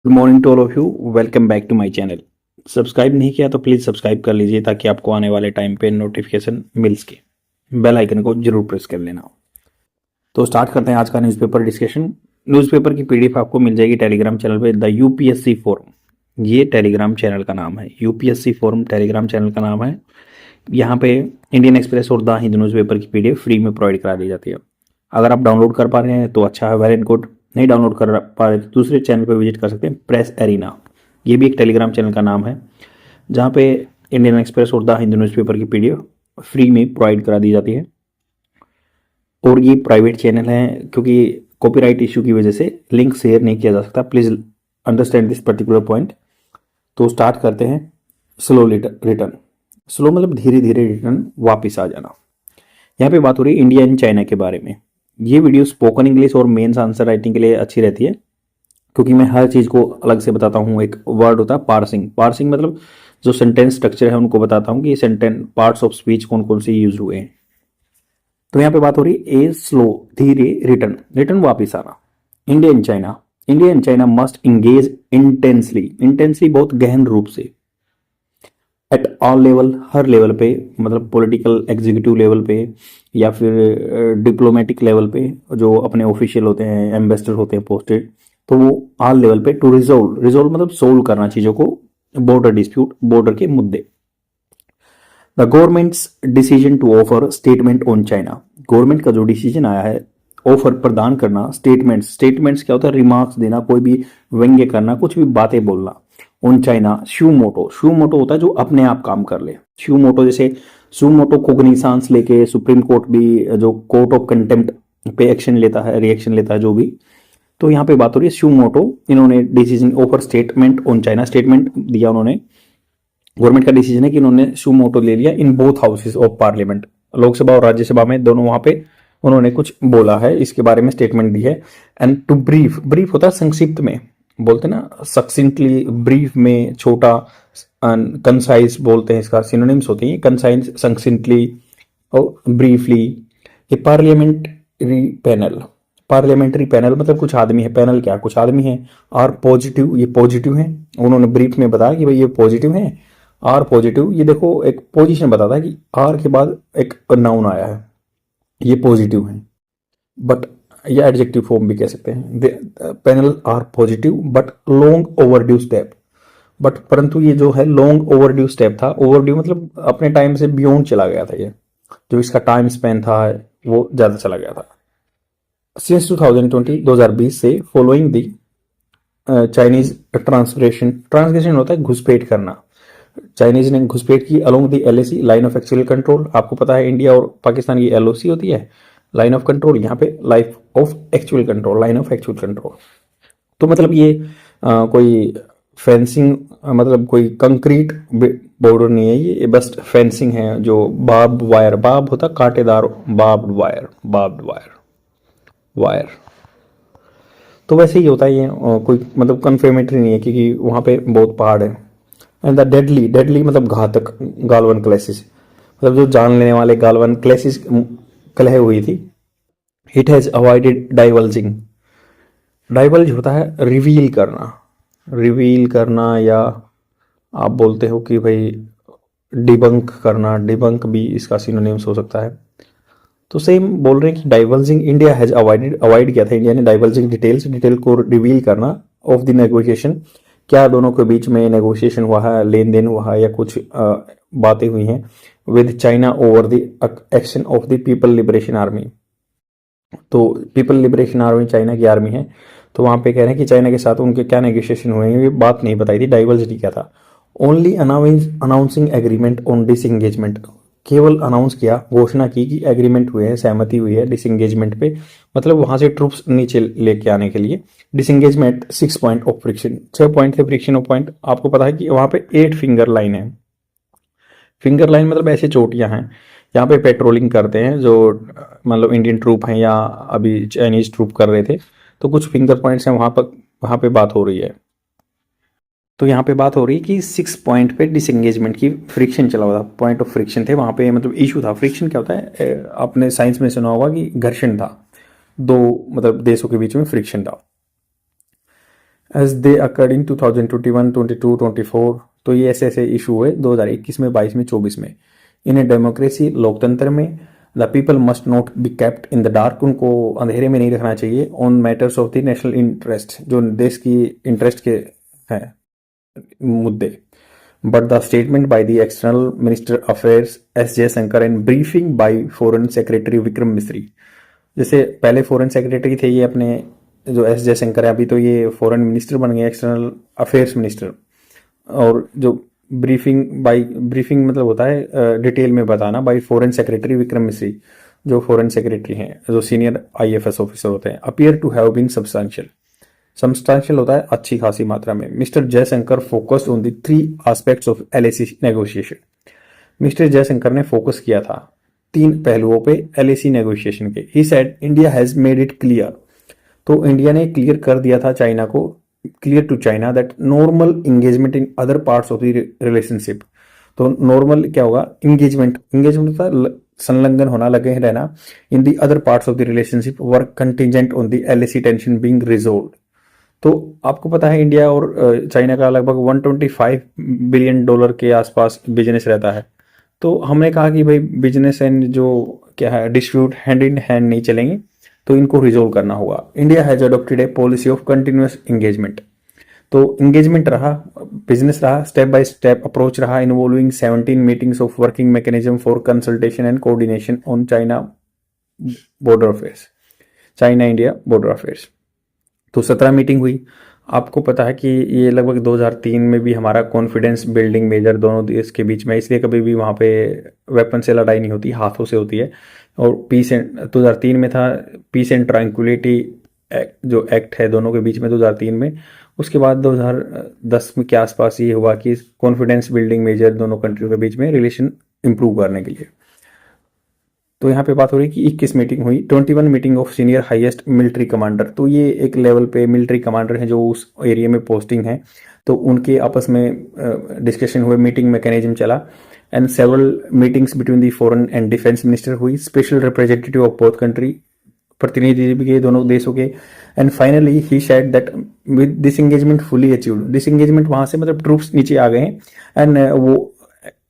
Good morning to all of you. Welcome back to my channel. Subscribe नहीं किया तो please subscribe कर लीजिए ताकि आपको आने वाले टाइम पे नोटिफिकेशन मिल सके। बेल आइकन को जरूर प्रेस कर लेना। तो स्टार्ट करते हैं आज का न्यूज़पेपर डिस्कशन। न्यूज़पेपर की पीडीएफ आपको मिल जाएगी टेलीग्राम चैनल पे, द यूपीएससी फोरम। ये टेलीग्राम चैनल का नाम है, यूपीएससी फोरम टेलीग्राम चैनल का नाम है। यहाँ पे इंडियन एक्सप्रेस और द हिंदू न्यूज़पेपर की पीडीएफ फ्री में प्रोवाइड करा दी जाती है। अगर आप डाउनलोड कर पा रहे हैं तो अच्छा है, वेल एंड गुड। नहीं डाउनलोड कर पा रहे तो दूसरे चैनल पर विजिट कर सकते हैं, प्रेस एरिना। ये भी एक टेलीग्राम चैनल का नाम है जहाँ पे इंडियन एक्सप्रेस और द हिंदू न्यूज़पेपर की पीडीएफ फ्री में प्रोवाइड करा दी जाती है। और ये प्राइवेट चैनल है क्योंकि कॉपीराइट इशू की वजह से लिंक शेयर नहीं किया जा सकता। Please understand this particular point. तो स्टार्ट करते हैं। स्लो रिटर्न, स्लो मतलब धीरे धीरे रिटर्न, वापस आ जाना। यहाँ पे बात हो रही है इंडिया एंड चाइना के बारे में। ये वीडियो स्पोकन इंग्लिश और मेंस आंसर राइटिंग के लिए अच्छी रहती है क्योंकि मैं हर चीज़ को अलग से बताता हूँ। एक वर्ड होता है पार्सिंग। पार्सिंग मतलब जो सेंटेंस स्ट्रक्चर है उनको बताता हूँ कि ये सेंटेंस पार्ट्स ऑफ स्पीच कौन कौन से यूज हुए हैं। तो यहाँ पे बात हो रही है ए स्लो धीरे रिटर्न, रिटर्न वापिस आना। India and China, India and China must engage intensely, intensely बहुत गहन रूप से, at all level her level पे, मतलब पॉलिटिकल एग्जीक्यूटिव लेवल पे या फिर डिप्लोमेटिक लेवल पे जो अपने ऑफिशियल होते हैं, एम्बेसडर होते हैं पोस्टेड, तो वो ऑल लेवल पे टू रिजोल्व, रिजोल्व मतलब सोल्व करना चीजों को, बॉर्डर डिस्प्यूट, बॉर्डर के मुद्दे। The government's decision to offer statement on China, government का जो डिसीजन आया है ऑफर प्रदान करना स्टेटमेंट्स, स्टेटमेंट्स क्या होता है, रिमार्क्स देना, कोई भी व्यंग्य करना, कुछ भी बातें बोलना ऑन चाइना। शूमोटो, शूमोटो होता है जो अपने आप काम कर ले। शूमोटो जैसे सुमोटो कोग्निसांस लेके सुप्रीम कोर्ट भी जो कोर्ट ऑफ कंटेम्प्ट पे एक्शन लेता है, रिएक्शन लेता है जो भी। तो यहाँ पे बात हो रही है शूमोटो, इन्होंने decision offer statement on China, statement दिया उन्होंने। गवर्नमेंट का डिसीजन है कि इन्होंने शूमोटो ले लिया in both houses of parliament, Lok Sabha और राज्यसभा में दोनों वहां पे उन्होंने कुछ बोला है, इसके बारे में स्टेटमेंट दी है। एंड टू ब्रीफ, ब्रीफ होता है संक्षिप्त में, बोलते ना सक्सिंटली, ब्रीफ में छोटा, कंसाइज बोलते हैं, इसका सिनोनिम्स होते हैं कंसाइज, सक्सिंटली और ब्रीफली। ये पार्लियामेंट्री पैनल, पार्लियामेंट्री पैनल मतलब कुछ आदमी है, पैनल क्या कुछ आदमी है। आर पॉजिटिव, ये पॉजिटिव है, उन्होंने ब्रीफ में बताया कि भाई ये पॉजिटिव है। आर पॉजिटिव, ये देखो एक पोजीशन बताता है कि आर के बाद एक नाउन आया है, ये पॉजिटिव है। बट ये एडजेक्टिव फॉर्म भी कह सकते हैं। Panel are positive but long overdue step, but परंतु ये जो है लॉन्ग ओवरड्यू स्टेप था। ओवरड्यू मतलब अपने टाइम से बियॉन्ड चला गया था, ये जो इसका टाइम स्पेन था वो ज्यादा चला गया था। सिंस 2020, 2020 से फॉलोइंग दी चाइनीज ट्रांसग्रेशन, ट्रांसग्रेशन होता है घुसपैठ करना, चाइनीज ने घुसपैठ की along the LAC, line of actual control. आपको पता है इंडिया और पाकिस्तान की एलओसी होती है, लाइन ऑफ कंट्रोल, यहाँ पे life of actual control, line of actual control. तो मतलब ये कोई फेंसिंग, मतलब कोई कंक्रीट बॉर्डर नहीं है, ये बस फेंसिंग है जो बार्ब वायर, बार्ब होता कांटेदार, barb wire, barb wire, wire. तो वैसे ही होता है ये, कोई मतलब कन्फर्मेटरी नहीं है क्योंकि वहाँ पे बहुत पहाड़ है। एंड द डेडली, डेडली मतलब घातक, गालवन क्लेसिस मतलब जो जान लेने वाले, गालवन क्लेसिस कलह हुई थी। इट हैज अवॉइडेड डाइवल्जिंग, डाइवल्ज होता है रिवील करना, रिवील करना, या आप बोलते हो कि भाई डिबंक करना, डिबंक भी इसका सिनोनिम्स हो सकता है। तो सेम बोल रहे हैं कि डाइवल्जिंग, इंडिया हैज अवॉइडेड, अवॉइड किया था इंडिया ने डाइवल्जिंग डिटेल्स, डिटेल को रिवील करना ऑफ द नेगोशिएशन, क्या दोनों के बीच में नेगोशिएशन हुआ है, लेन देन हुआ है या कुछ बातें हुई हैं with China over the action of the people liberation army. तो पीपल लिबरेशन आर्मी चाइना की आर्मी है, तो वहां पे कह रहे हैं कि चाइना के साथ उनके क्या नेगोशिएशन हुए हैं, ये बात नहीं बताई थी, डाइवल्ज नहीं किया था। Only announcing agreement on disengagement, केवल अनाउंस किया, घोषणा की कि एग्रीमेंट हुए हैं, सहमति हुई है डिसएंगेजमेंट पे, मतलब वहां से ट्रूप्स नीचे लेके आने के लिए। Disengagement 6 point of friction, 6 point थे फ्रिक्शन ऑफ पॉइंट। आपको पता है कि वहां पे 8 फिंगर लाइन है। फिंगर लाइन मतलब ऐसे चोटियां हैं, यहाँ पे पेट्रोलिंग करते हैं जो मतलब इंडियन ट्रूप हैं या अभी चाइनीज ट्रूप कर रहे थे, तो कुछ फिंगर पॉइंट्स हैं वहां पे बात हो रही है। तो यहाँ पे बात हो रही है कि 6 पॉइंट पे डिसएंगेजमेंट की फ्रिक्शन चला हुआ था, पॉइंट ऑफ फ्रिक्शन थे वहां पे, मतलब इशू था। फ्रिक्शन क्या होता है, आपने साइंस में सुना होगा कि घर्षण था, दो मतलब देशों के बीच में फ्रिक्शन था। As they occurred in 2021, 22, 24। तो ये ऐसे ऐसे इशू हुए 2021 में, 22 में, 24 में। इन ए डेमोक्रेसी, लोकतंत्र में, the people must not be kept in the dark, उनको अंधेरे में नहीं रखना चाहिए, on matters of the national interest, जो देश की इंटरेस्ट के हैं मुद्दे। But the statement by the external minister affairs S Jaishankar and briefing bye foreign secretary Vikram Misri, जैसे पहले फॉरेन सेक्रेटरी थे ये अपने जो एस जयशंकर है, अभी तो ये फॉरेन मिनिस्टर बन गए, एक्सटर्नल अफेयर्स मिनिस्टर। और जो ब्रीफिंग मतलब होता है डिटेल में बताना, बाय फॉरेन सेक्रेटरी विक्रम मिश्री, जो फॉरेन सेक्रेटरी हैं, जो सीनियर आईएफएस ऑफिसर होते हैं। Appear to have been substantial होता है अच्छी खासी मात्रा में। Mister Jaishankar focused on the 3 aspects of LAC negotiation. Mister Jaishankar ने फोकस किया था 3 पहलुओं पे एलएसी नेगोशिएशन के। He said India has made it clear, तो इंडिया ने क्लियर कर दिया था चाइना को, clear to China that normal engagement in other parts of the relationship. तो नॉर्मल क्या होगा, एंगेजमेंट होता है संलग्न होना, लगे रहना, in the other parts of the relationship work contingent on the LAC tension being resolve. तो आपको पता है इंडिया और चाइना का लगभग 125 बिलियन डॉलर के आसपास बिजनेस रहता है। तो हमने कहा कि भाई बिजनेस एंड जो क्या है डिस्प्यूट हैंड इन हैंड नहीं चलेंगे, तो इनको रिजोल्व करना होगा। India has adopted A policy of continuous engagement. तो एंगेजमेंट रहा, बिजनेस रहा, स्टेप बाय स्टेप अप्रोच रहा, involving 17 meetings of working mechanism for consultation and coordination on China border affairs, China India border affairs. तो 17 meeting हुई। आपको पता है कि ये लगभग 2003 में भी हमारा कॉन्फिडेंस बिल्डिंग मेजर दोनों देश के बीच में, इसलिए कभी भी वहाँ पे वेपन से लड़ाई नहीं होती, हाथों से होती है। और पीस एंड 2003 में था पीस एंड ट्रैंक्विलिटी जो एक्ट है दोनों के बीच में 2003 में। उसके बाद 2010 में के आसपास ये हुआ कि कॉन्फिडेंस बिल्डिंग मेजर दोनों कंट्रियों के बीच में रिलेशन इंप्रूव करने के लिए। तो यहाँ पे बात हो रही है कि 21 मीटिंग हुई, 21 meeting of senior highest military commander. तो ये एक लेवल पे मिलिट्री कमांडर हैं जो उस एरिया में पोस्टिंग है, तो उनके आपस में डिस्कशन हुए, मीटिंग मैकेनिज्म चला। And several meetings between the foreign and defence minister हुई, special representative of both country, प्रतिनिधि के दोनों देशों के। And finally he said that with disengagement fully achieved, disengagement वहां से मतलब ट्रूप्स नीचे आ गए हैं, एंड वो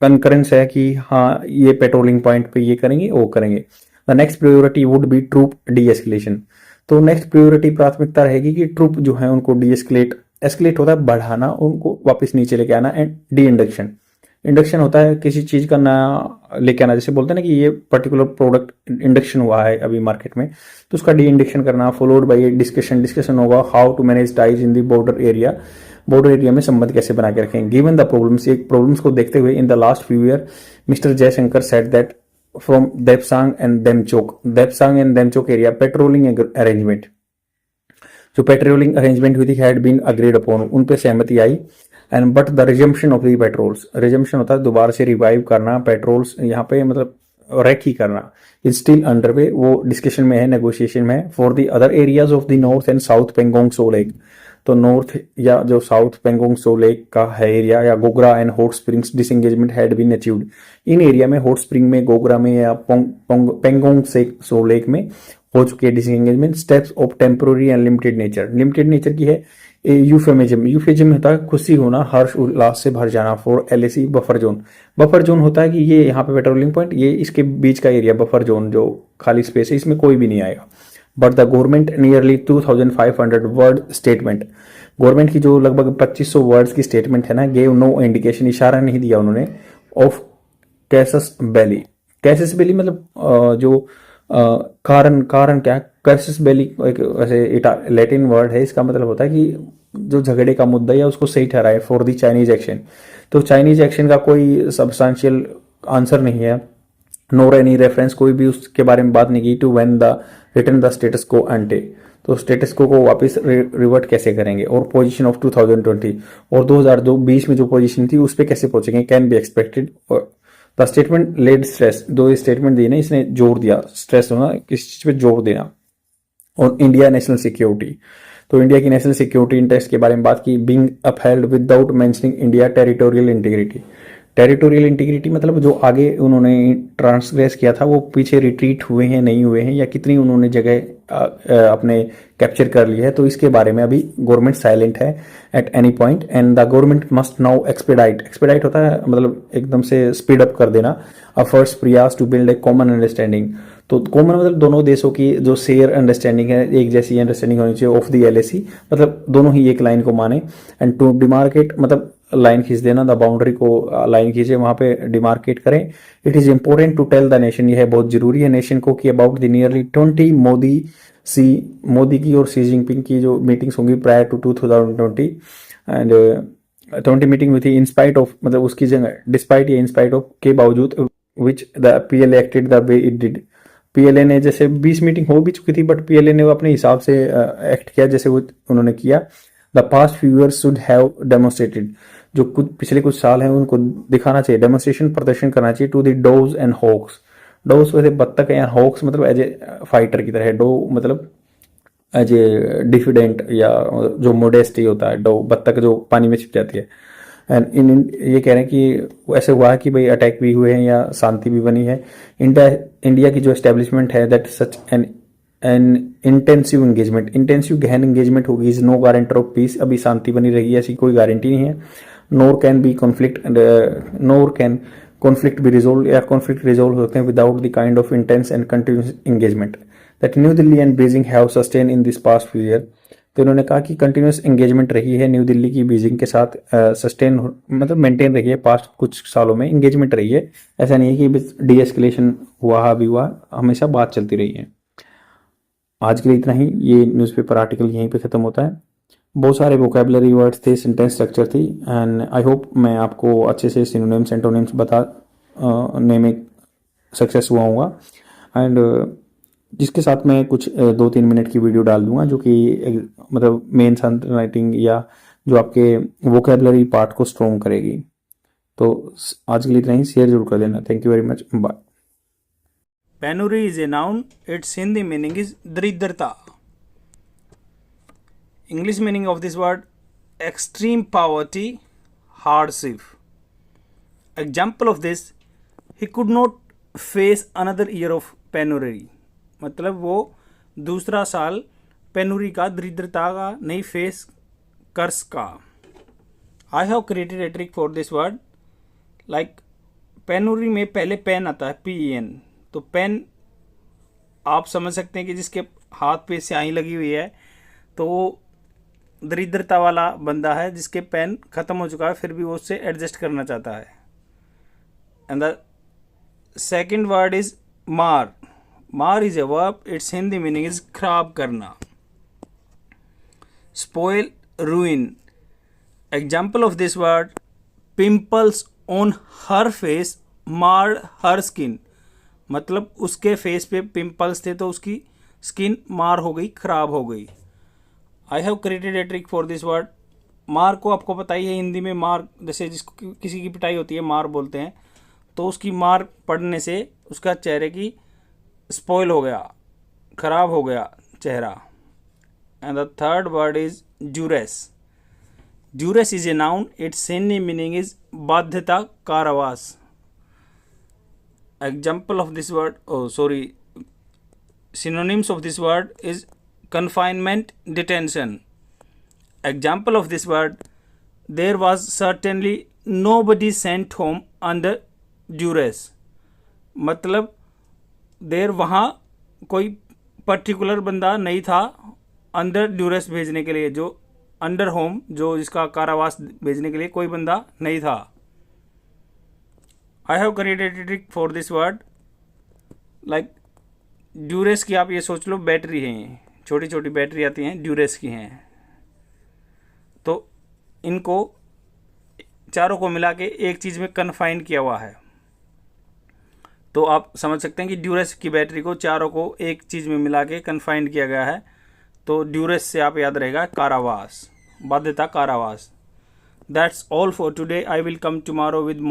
कंकरेंस है कि हाँ ये पेट्रोलिंग पॉइंट पे ये करेंगे वो करेंगे। The next priority would be troop de escalation. तो नेक्स्ट प्रायोरिटी प्राथमिकता रहेगी कि ट्रूप जो है उनको डी एस्केलेट होता है बढ़ाना, उनको वापस नीचे लेके आना। एंड डी इंडक्शन, इंडक्शन होता है किसी चीज का नया लेके आना, जैसे बोलते हैं ना कि ये पर्टिकुलर प्रोडक्ट इंडक्शन हुआ है अभी मार्केट में, तो उसका डी इंडक्शन करना। फॉलोड बाय डिस्कशन होगा how to manage ties in the border area, border area में संबंध कैसे बना के रखें। गिवन द प्रॉब्लम्स, एक प्रॉब्लम्स को देखते हुए in the last few year mister Jaishankar said that from Depsang and Demchok area patrolling arrangement, जो पेट्रोलिंग अरेंजमेंट हुई थी हैड बीन अग्रीड अपॉन, उन पे सहमति आई। And but the resumption of the patrols, resumption होता है दोबारा से रिवाइव करना, पेट्रोल्स यहाँ पे मतलब रेकी करना, इज स्टिल अंडर वे, वो डिस्कशन में है, नेगोशिएशन में है। For the other areas of the north and south Pangong so lake, तो नॉर्थ या जो साउथ पेंगोंग सो लेक का है एरिया या Gogra and Hot Springs disengagement had been achieved. इन एरिया में हॉट स्प्रिंग में, गोगरा में या पेंगोंग सो लेक में हो चुके हैं disengagement. Steps of temporary and limited nature की है। यूफेजिम होता है खुशी होना, हर्ष उल्लास से भर जाना। फॉर एलएसी बफर जोन होता है कि ये यहाँ पे पेट्रोलिंग पॉइंट, ये इसके बीच का एरिया बफर जोन जो खाली स्पेस है, इसमें कोई भी नहीं आएगा। But the government nearly 2500 word statement, government की जो लगभग 2500 वर्ड्स की स्टेटमेंट है ना, गेव नो इंडिकेशन, इशारा नहीं दिया उन्होंने, ऑफ कैसस बेली मतलब जो कारण क्या है, कैसस बेली एक वैसे लैटिन वर्ड है, इसका मतलब होता है कि जो झगड़े का मुद्दा या उसको सही ठहराए फॉर द चाइनीज एक्शन। तो चाइनीज एक्शन का कोई सब्सटेंशियल आंसर नहीं है, नोर एनी रेफरेंस, कोई भी उसके बारे में बात नहीं की। To when the return the status quo ante, तो स्टेटस को वापस रिवर्ट कैसे करेंगे। और पोजीशन ऑफ 2020 और 2020 में जो पोजीशन थी उस पर कैसे पहुंचेंगे, can be expected. The statement laid stress, दो स्टेटमेंट दिए ना इसने जोर दिया, स्ट्रेस होना किस चीज पे जोर देना, और इंडिया नेशनल सिक्योरिटी, तो इंडिया की नेशनल सिक्योरिटी इंटरेस्ट के बारे में बात की। Being upheld without mentioning India territorial integrity, territorial integrity मतलब जो आगे उन्होंने ट्रांसग्रेस किया था वो पीछे रिट्रीट हुए हैं नहीं हुए हैं, या कितनी उन्होंने जगह अपने कैप्चर कर ली है, तो इसके बारे में अभी गवर्नमेंट साइलेंट है at any point. And the government must now expedite होता है मतलब एकदम से स्पीड अप कर देना अ फर्स्ट प्रयास to build a common understanding. तो कॉमन मतलब दोनों देशों की जो शेयर अंडरस्टैंडिंग है, एक जैसी अंडरस्टैंडिंग होनी चाहिए ऑफ द एलएसी, मतलब दोनों ही एक लाइन को माने। एंड टू डिमार्केट मतलब लाइन खींच देना, द बाउंड्री को लाइन खींचे वहां पे डिमार्केट करें। It is important to tell the nation, यह बहुत जरूरी है नेशन को कि अबाउट द नियरली 20 मोदी की और सी जिनपिंग की जो मीटिंग्स होंगी प्रायर टू 2020 एंड 20 मीटिंग हुई थी इन स्पाइट ऑफ मतलब उसकी जगह डिस्पाइट या इन स्पाइट ऑफ के बावजूद which the PLA acted the way it did. PLA ने जैसे 20 मीटिंग हो भी चुकी थी बट पीएलए ने वो अपने हिसाब से एक्ट किया जैसे वो उन्होंने किया। The past few years should have demonstrated, जो कुछ पिछले कुछ साल हैं उनको दिखाना चाहिए, डेमोन्स्ट्रेशन प्रदर्शन करना चाहिए to the doves and hawks. Doves वैसे बत्तख है, या हॉक्स मतलब एज ए फाइटर की तरह है, डो मतलब एज ए डिफिडेंट या जो मोडेस्टी होता है, डो बत्तख जो पानी में छिप जाती है। एंड ये कह रहे हैं कि ऐसे हुआ है कि भाई अटैक भी हुए हैं या शांति भी बनी है। इंडिया की जो एस्टेब्लिशमेंट है दैट सच एन इंटेंसिव गहन एंगेजमेंट होगी is no guarantor of peace, अभी शांति बनी रही है ऐसी कोई गारंटी नहीं है। नोर कैन कॉन्फ्लिक्ट बी रिजोल्व, या कॉन्फ्लिक्ट रिजोल्व होते हैं without the kind of intense and continuous engagement that new Delhi and Beijing have sustain in this past few year. तो इन्होंने कहा कि कंटिन्यूस एंगेजमेंट रही है न्यू दिल्ली की बीजिंग के साथ, सस्टेन मतलब मेंटेन रही है पास्ट कुछ सालों में एंगेजमेंट रही है, ऐसा नहीं है कि डी एस्केलेशन हुआ भी हुआ, हमेशा बात चलती रही है। आज के लिए इतना ही, ये न्यूज़पेपर आर्टिकल यहीं पे ख़त्म होता है। बहुत सारे वोकेबलरी वर्ड्स थे, सेंटेंस स्ट्रक्चर थी, एंड आई होप मैं आपको अच्छे से सिनोनिम्स एंटोनिम्स बताने में सक्सेस हुआ हूँगा। एंड जिसके साथ मैं कुछ 2-3 मिनट की वीडियो डाल दूंगा जो कि मतलब मेंस राइटिंग या जो आपके वोकेबलरी पार्ट को स्ट्रॉन्ग करेगी। तो आज के लिए इतना ही, शेयर जरूर कर देना। Thank you very much, bye. Penury is a noun. Its Hindi meaning is daridrata. English meaning of this word: extreme poverty, hardship. Example of this: he could not face another year of penury. मतलब वो दूसरा साल पेनुरी का, दरिद्रता का नहीं face कर सका। I have created a trick for this word. Like पेनुरी में पहले पेन आता है, PEN, तो पेन आप समझ सकते हैं कि जिसके हाथ पे स्याही लगी हुई है तो वो दरिद्रता वाला बंदा है जिसके पेन ख़त्म हो चुका है फिर भी वो उससे एडजस्ट करना चाहता है। And the second word is mar. Mar is a verb, its Hindi meaning is खराब करना। Spoil, ruin. Example of this word: pimples on her face marred her skin. मतलब उसके फेस पे पिंपल्स थे तो उसकी स्किन मार हो गई, खराब हो गई। I have created a trick for this word. मार को आपको पता ही है, हिंदी में मार जैसे जिसको किसी की पिटाई होती है मार बोलते हैं, तो उसकी मार पड़ने से उसका चेहरे की स्पॉइल हो गया, खराब हो गया चेहरा। And the third word is duress. Duress is a noun, it's Hindi meaning is बाध्यता, कारावास। Example of this word, synonyms of this word is confinement, detention. Example of this word: there was certainly nobody sent home under duress. मतलब देर वहाँ कोई particular बंदा नहीं था under duress भेजने के लिए, जो अंडर होम जो जिसका कारावास भेजने के लिए कोई बंदा नहीं था। I have created a trick for this word. Like duress की आप ये सोच लो बैटरी हैं, छोटी छोटी बैटरी आती हैं, ड्यूरेस की हैं, तो इनको चारों को मिला के एक चीज़ में कन्फाइन किया हुआ है। तो आप समझ सकते हैं कि ड्यूरेस की बैटरी को चारों को एक चीज़ में मिला के कन्फाइन किया गया है। तो ड्यूरेस से आप याद रहेगा कारावास, बाध्यता, कारावास। That's all for today. I will come tomorrow with more.